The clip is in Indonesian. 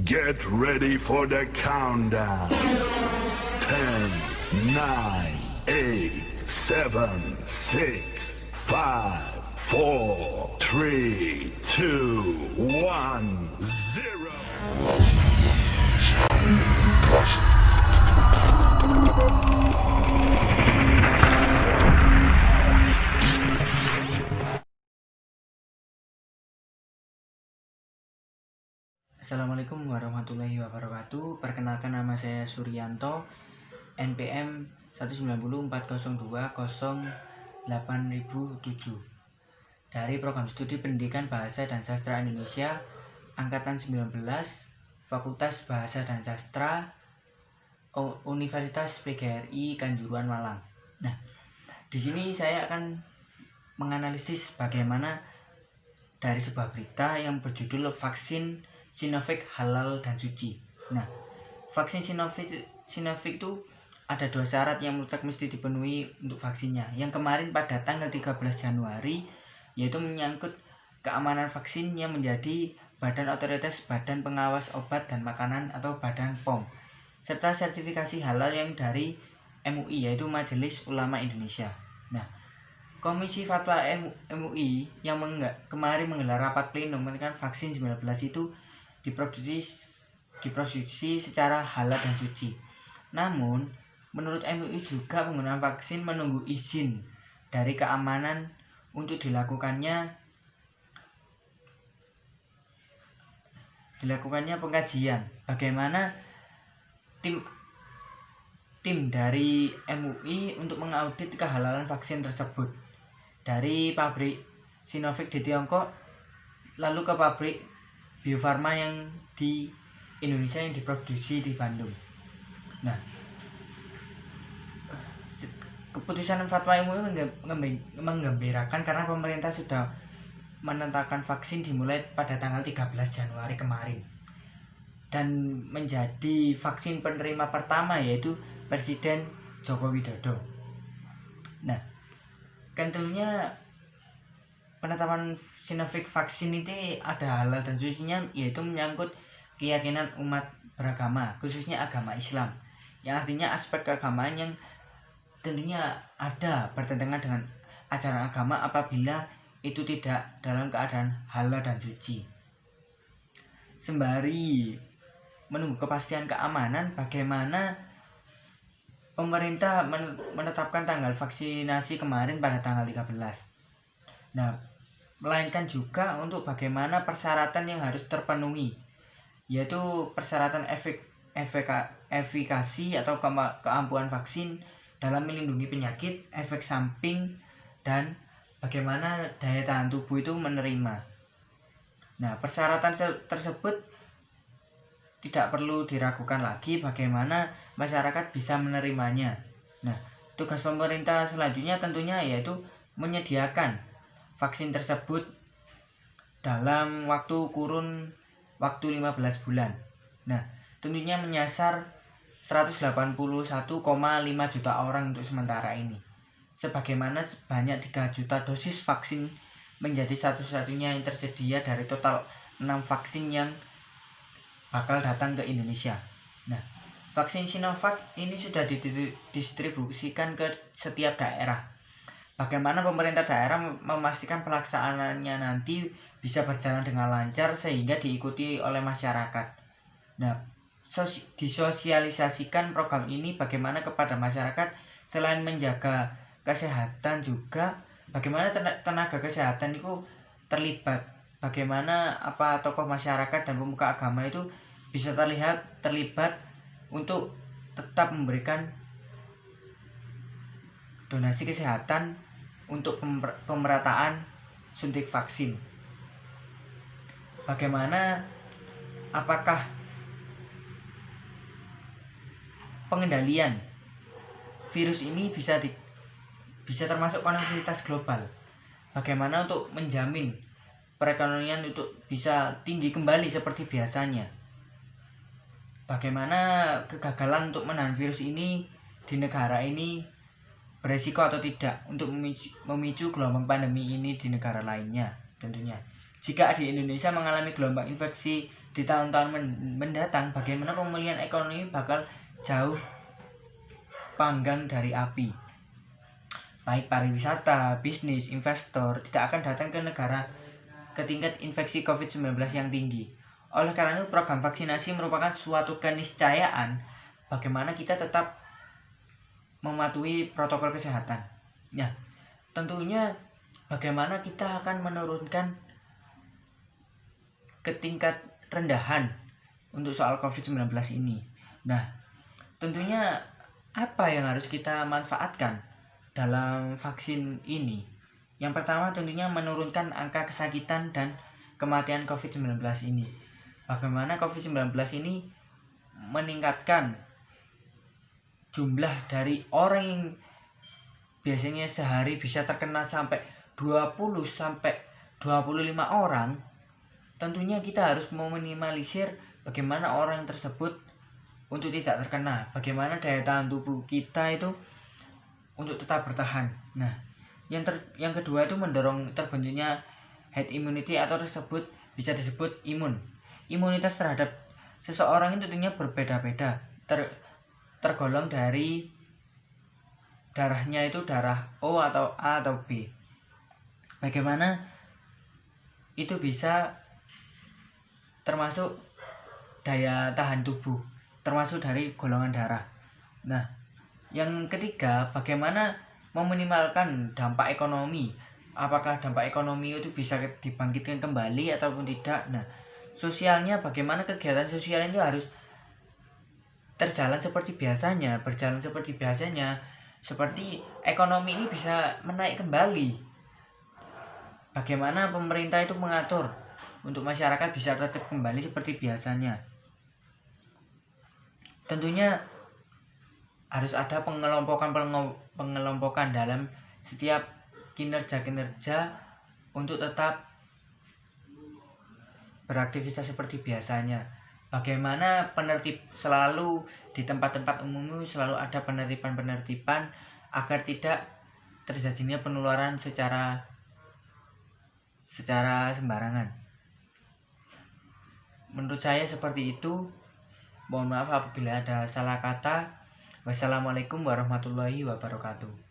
Get ready for the countdown. 10, 9, 8, 7, 6, 5, 4, 3, 2, 1, 0. Assalamualaikum warahmatullahi wabarakatuh. Perkenalkan, nama saya Suryanto, NPM 19040208007 dari Program Studi Pendidikan Bahasa dan Sastra Indonesia Angkatan 19, Fakultas Bahasa dan Sastra, Universitas PGRI Kanjuruhan Malang. Nah, di sini saya akan menganalisis bagaimana dari sebuah berita yang berjudul vaksin Sinovac halal dan suci. Nah, vaksin Sinovac itu ada 2 syarat yang mutlak mesti dipenuhi untuk vaksinnya. Yang kemarin pada tanggal 13 Januari, yaitu menyangkut keamanan vaksin yang menjadi Badan Otoritas Badan Pengawas Obat dan Makanan atau Badan POM, serta sertifikasi halal yang dari MUI, yaitu Majelis Ulama Indonesia. Nah, Komisi Fatwa MUI yang kemarin menggelar rapat pleno menekan vaksin 19 itu diproduksi secara halal dan suci. Namun, menurut MUI juga penggunaan vaksin menunggu izin dari keamanan untuk dilakukannya pengkajian. Bagaimana tim dari MUI untuk mengaudit kehalalan vaksin tersebut dari pabrik Sinovac di Tiongkok lalu ke pabrik Bio Farma yang di Indonesia yang diproduksi di Bandung. Nah, keputusan fatwa MUI menggembirakan karena pemerintah sudah menetapkan vaksin dimulai pada tanggal 13 Januari kemarin dan menjadi vaksin penerima pertama yaitu Presiden Joko Widodo. Nah, tentunya penetapan Sinovac vaksin ini ada halal dan sucinya, yaitu menyangkut keyakinan umat beragama, khususnya agama Islam, yang artinya aspek keagamaan yang tentunya ada bertentangan dengan ajaran agama apabila itu tidak dalam keadaan halal dan suci. Sembari menunggu kepastian keamanan, bagaimana pemerintah menetapkan tanggal vaksinasi kemarin pada tanggal 13. Nah, melainkan juga untuk bagaimana persyaratan yang harus terpenuhi, yaitu persyaratan efikasi atau keampuhan vaksin dalam melindungi penyakit, efek samping, dan bagaimana daya tahan tubuh itu menerima. Nah, persyaratan tersebut tidak perlu diragukan lagi bagaimana masyarakat bisa menerimanya. Nah, tugas pemerintah selanjutnya tentunya yaitu menyediakan vaksin tersebut dalam kurun waktu 15 bulan. Nah, tentunya menyasar 181,5 juta orang untuk sementara ini. Sebagaimana sebanyak 3 juta dosis vaksin menjadi satu-satunya yang tersedia dari total 6 vaksin yang bakal datang ke Indonesia. Nah, vaksin Sinovac ini sudah didistribusikan ke setiap daerah. Bagaimana pemerintah daerah memastikan pelaksanaannya nanti bisa berjalan dengan lancar sehingga diikuti oleh masyarakat. Nah, disosialisasikan program ini bagaimana kepada masyarakat selain menjaga kesehatan juga bagaimana tenaga kesehatan itu terlibat. Bagaimana tokoh masyarakat dan pemuka agama itu bisa terlibat untuk tetap memberikan donasi kesehatan untuk pemerataan suntik vaksin. Bagaimana apakah pengendalian virus ini bisa termasuk konektivitas global? Bagaimana untuk menjamin perekonomian untuk bisa tinggi kembali seperti biasanya? Bagaimana kegagalan untuk menahan virus ini di negara ini beresiko atau tidak untuk memicu gelombang pandemi ini di negara lainnya tentunya. Jika di Indonesia mengalami gelombang infeksi di tahun-tahun mendatang bagaimana pemulihan ekonomi bakal jauh panggang dari api. Baik pariwisata, bisnis, investor tidak akan datang ke negara ke tingkat infeksi COVID-19 yang tinggi. Oleh karena itu, program vaksinasi merupakan suatu keniscayaan bagaimana kita tetap mematuhi protokol kesehatan. Nah, tentunya bagaimana kita akan menurunkan ke tingkat rendahan untuk soal COVID-19 ini. Nah, tentunya apa yang harus kita manfaatkan dalam vaksin ini? Yang pertama tentunya menurunkan angka kesakitan dan kematian COVID-19 ini. Bagaimana COVID-19 ini meningkatkan jumlah dari orang yang biasanya sehari bisa terkena sampai 20 sampai 25 orang. Tentunya kita harus meminimalisir bagaimana orang tersebut untuk tidak terkena. Bagaimana daya tahan tubuh kita itu untuk tetap bertahan. Nah, yang kedua itu mendorong terbentuknya herd immunity atau bisa disebut imun. Imunitas terhadap seseorang itu tentunya berbeda-beda. Tergolong dari darahnya itu darah O atau A atau B. Bagaimana itu bisa termasuk daya tahan tubuh, termasuk dari golongan darah. Nah, yang ketiga, bagaimana meminimalkan dampak ekonomi. Apakah dampak ekonomi itu bisa dibangkitkan kembali ataupun tidak. Nah, sosialnya bagaimana kegiatan sosial itu harus berjalan seperti biasanya. Seperti ekonomi ini bisa menaik kembali. Bagaimana pemerintah itu mengatur untuk masyarakat bisa tetap kembali seperti biasanya. Tentunya harus ada pengelompokan dalam setiap kinerja untuk tetap beraktivitas seperti biasanya. Bagaimana selalu di tempat-tempat umum selalu ada penertiban agar tidak terjadinya penularan secara sembarangan. Menurut saya seperti itu. Mohon maaf apabila ada salah kata. Wassalamualaikum warahmatullahi wabarakatuh.